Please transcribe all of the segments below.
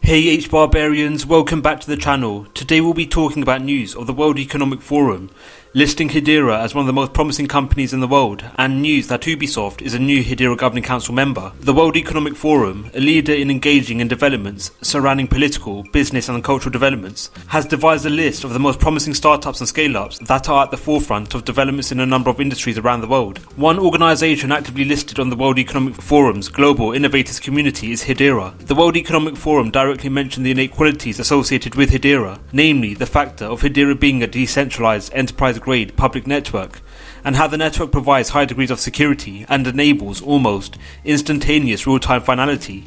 Hey HBARbarians, welcome back to the channel. Today we'll be talking about news of the World Economic Forum, listing Hedera as one of the most promising companies in the world, and news that Ubisoft is a new Hedera Governing Council member. The World Economic Forum, a leader in engaging in developments surrounding political, business and cultural developments, has devised a list of the most promising startups and scale-ups that are at the forefront of developments in a number of industries around the world. One organisation actively listed on the World Economic Forum's Global Innovators community is Hedera. The World Economic Forum directly mentioned the innate qualities associated with Hedera, namely the factor of Hedera being a decentralised enterprise-grade public network, and how the network provides high degrees of security and enables almost instantaneous real-time finality.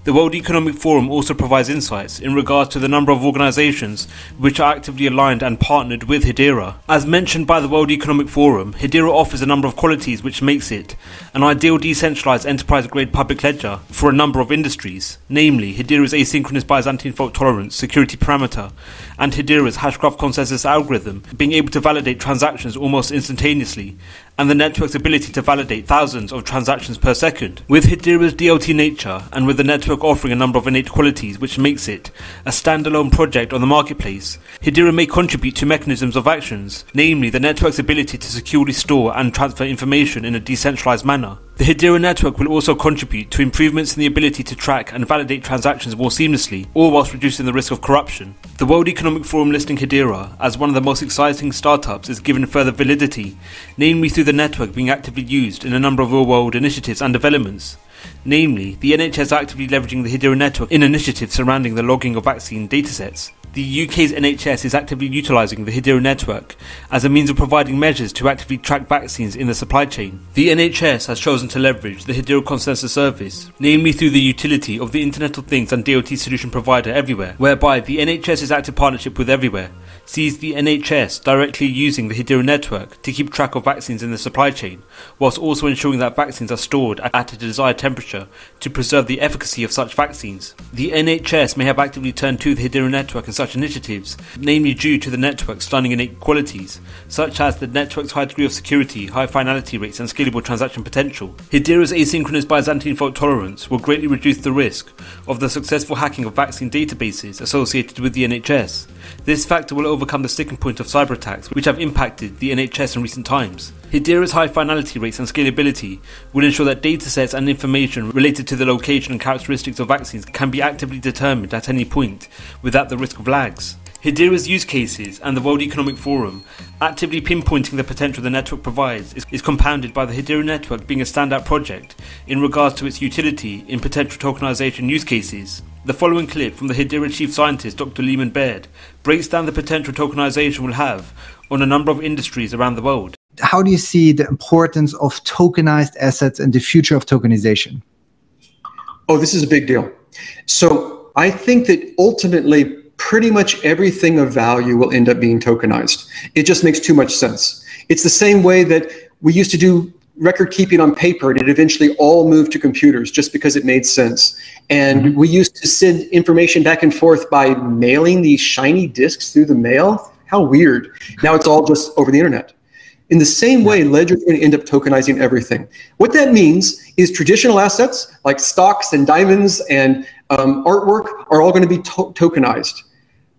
The World Economic Forum also provides insights in regards to the number of organisations which are actively aligned and partnered with Hedera. As mentioned by the World Economic Forum, Hedera offers a number of qualities which makes it an ideal decentralised enterprise-grade public ledger for a number of industries, namely Hedera's asynchronous Byzantine fault tolerance security parameter and Hedera's Hashgraph consensus algorithm being able to validate transactions almost instantaneously, and the network's ability to validate thousands of transactions per second. With Hedera's DLT nature and with the network offering a number of innate qualities which makes it a standalone project on the marketplace, Hedera may contribute to mechanisms of actions, namely the network's ability to securely store and transfer information in a decentralized manner. The Hedera network will also contribute to improvements in the ability to track and validate transactions more seamlessly, all whilst reducing the risk of corruption. The World Economic Forum listing Hedera as one of the most exciting startups is given further validity, namely through the network being actively used in a number of real-world initiatives and developments. Namely, the NHS actively leveraging the Hedera network in initiatives surrounding the logging of vaccine datasets. The UK's NHS is actively utilising the Hedera network as a means of providing measures to actively track vaccines in the supply chain. The NHS has chosen to leverage the Hedera consensus service, namely through the utility of the Internet of Things and DLT solution provider Everywhere, whereby the NHS's active partnership with Everywhere sees the NHS directly using the Hedera network to keep track of vaccines in the supply chain, whilst also ensuring that vaccines are stored at a desired temperature to preserve the efficacy of such vaccines. The NHS may have actively turned to the Hedera network in such initiatives, namely due to the network's stunning innate qualities, such as the network's high degree of security, high finality rates and scalable transaction potential. Hedera's asynchronous Byzantine fault tolerance will greatly reduce the risk of the successful hacking of vaccine databases associated with the NHS. This factor will overcome the sticking point of cyber attacks which have impacted the NHS in recent times. Hedera's high finality rates and scalability will ensure that datasets and information related to the location and characteristics of vaccines can be actively determined at any point without the risk of lags. Hedera's use cases and the World Economic Forum actively pinpointing the potential the network provides is compounded by the Hedera network being a standout project in regards to its utility in potential tokenization use cases. The following clip from the Hedera chief scientist Dr. Lehman Baird breaks down the potential tokenization will have on a number of industries around the world. How do you see the importance of tokenized assets and the future of tokenization? Oh, this is a big deal. So I think that ultimately pretty much everything of value will end up being tokenized. It just makes too much sense. It's the same way that we used to do record keeping on paper and it eventually all moved to computers just because it made sense. And we used to send information back and forth by mailing these shiny discs through the mail. How weird. Now it's all just over the internet. In the same way, ledgers are going to end up tokenizing everything. What that means is traditional assets like stocks and diamonds and artwork are all going to be tokenized.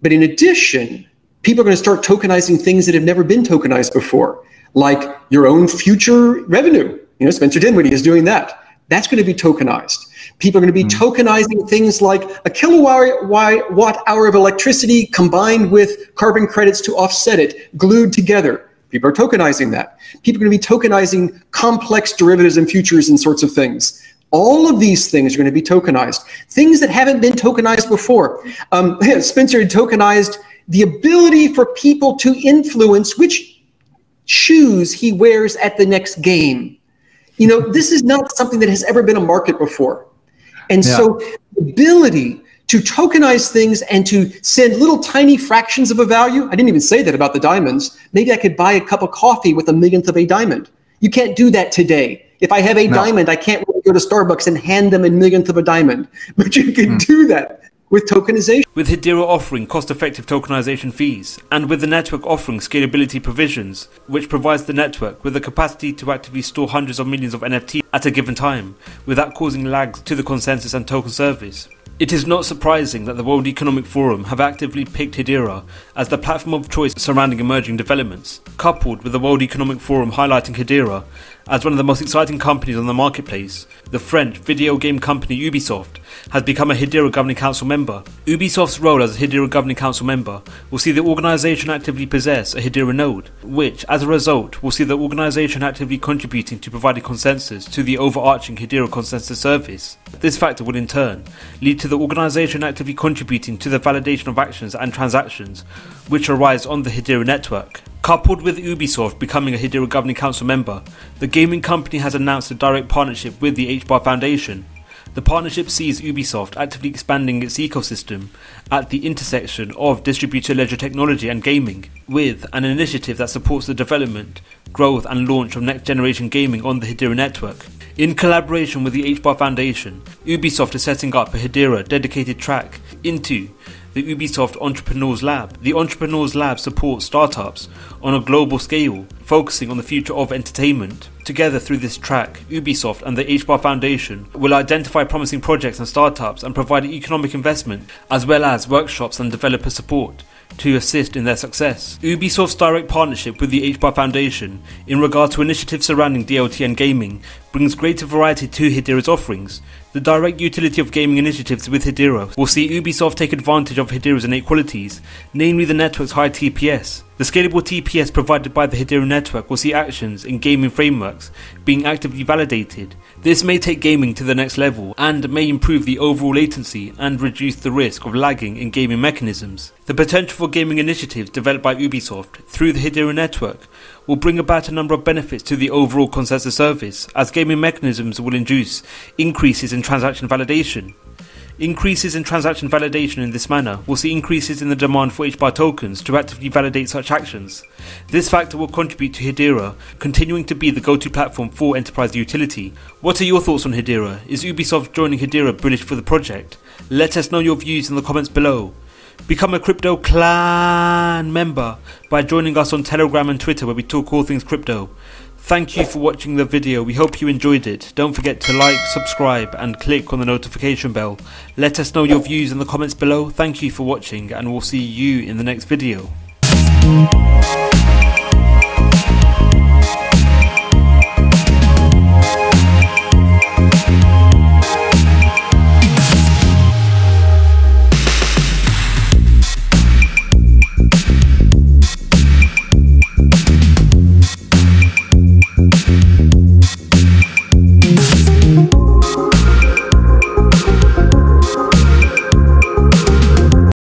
But in addition, people are going to start tokenizing things that have never been tokenized before, like your own future revenue. You know, Spencer Dinwiddie is doing that. That's going to be tokenized. People are going to be tokenizing things like a kilowatt hour of electricity combined with carbon credits to offset it, glued together. People are tokenizing that. People are going to be tokenizing complex derivatives and futures and sorts of things. All of these things are going to be tokenized. Things that haven't been tokenized before. Spencer had tokenized the ability for people to influence which shoes he wears at the next game. You know, this is not something that has ever been a market before. And so the ability to tokenize things and to send little tiny fractions of a value. I didn't even say that about the diamonds. Maybe I could buy a cup of coffee with a millionth of a diamond. You can't do that today. If I have a diamond, I can't really go to Starbucks and hand them a millionth of a diamond. But you can do that with tokenization. With Hedera offering cost-effective tokenization fees, and with the network offering scalability provisions, which provides the network with the capacity to actively store hundreds of millions of NFT at a given time, without causing lags to the consensus and token service. It is not surprising that the World Economic Forum have actively picked Hedera as the platform of choice surrounding emerging developments, coupled with the World Economic Forum highlighting Hedera as one of the most exciting companies on the marketplace. The French video game company Ubisoft has become a Hedera Governing Council member. Ubisoft's role as a Hedera Governing Council member will see the organisation actively possess a Hedera node, which, as a result, will see the organisation actively contributing to providing consensus to the overarching Hedera consensus service. This factor will in turn lead to the organisation actively contributing to the validation of actions and transactions which arise on the Hedera network. Coupled with Ubisoft becoming a Hedera Governing Council member, the gaming company has announced a direct partnership with the HBAR Foundation. The partnership sees Ubisoft actively expanding its ecosystem at the intersection of distributed ledger technology and gaming, with an initiative that supports the development, growth and launch of next-generation gaming on the Hedera network. In collaboration with the HBAR Foundation, Ubisoft is setting up a Hedera dedicated track into the Ubisoft Entrepreneurs Lab. The Entrepreneurs Lab supports startups on a global scale, focusing on the future of entertainment. Together through this track, Ubisoft and the HBAR Foundation will identify promising projects and startups and provide economic investment, as well as workshops and developer support to assist in their success. Ubisoft's direct partnership with the HBAR Foundation in regard to initiatives surrounding DLT and gaming brings greater variety to Hedera's offerings. The direct utility of gaming initiatives with Hedera will see Ubisoft take advantage of Hedera's innate qualities, namely the network's high TPS. The scalable TPS provided by the Hedera network will see actions in gaming frameworks being actively validated. This may take gaming to the next level and may improve the overall latency and reduce the risk of lagging in gaming mechanisms. The potential for gaming initiatives developed by Ubisoft through the Hedera network will bring about a number of benefits to the overall consensus service, as gaming mechanisms will induce increases in transaction validation. Increases in transaction validation in this manner will see increases in the demand for HBAR tokens to actively validate such actions. This factor will contribute to Hedera continuing to be the go-to platform for enterprise utility. What are your thoughts on Hedera? Is Ubisoft joining Hedera bullish for the project? Let us know your views in the comments below. Become a Crypto Clan member by joining us on Telegram and Twitter, where we talk all things crypto. Thank you for watching the video. We hope you enjoyed it. Don't forget to like, subscribe and click on the notification bell. Let us know your views in the comments below. Thank you for watching and we'll see you in the next video.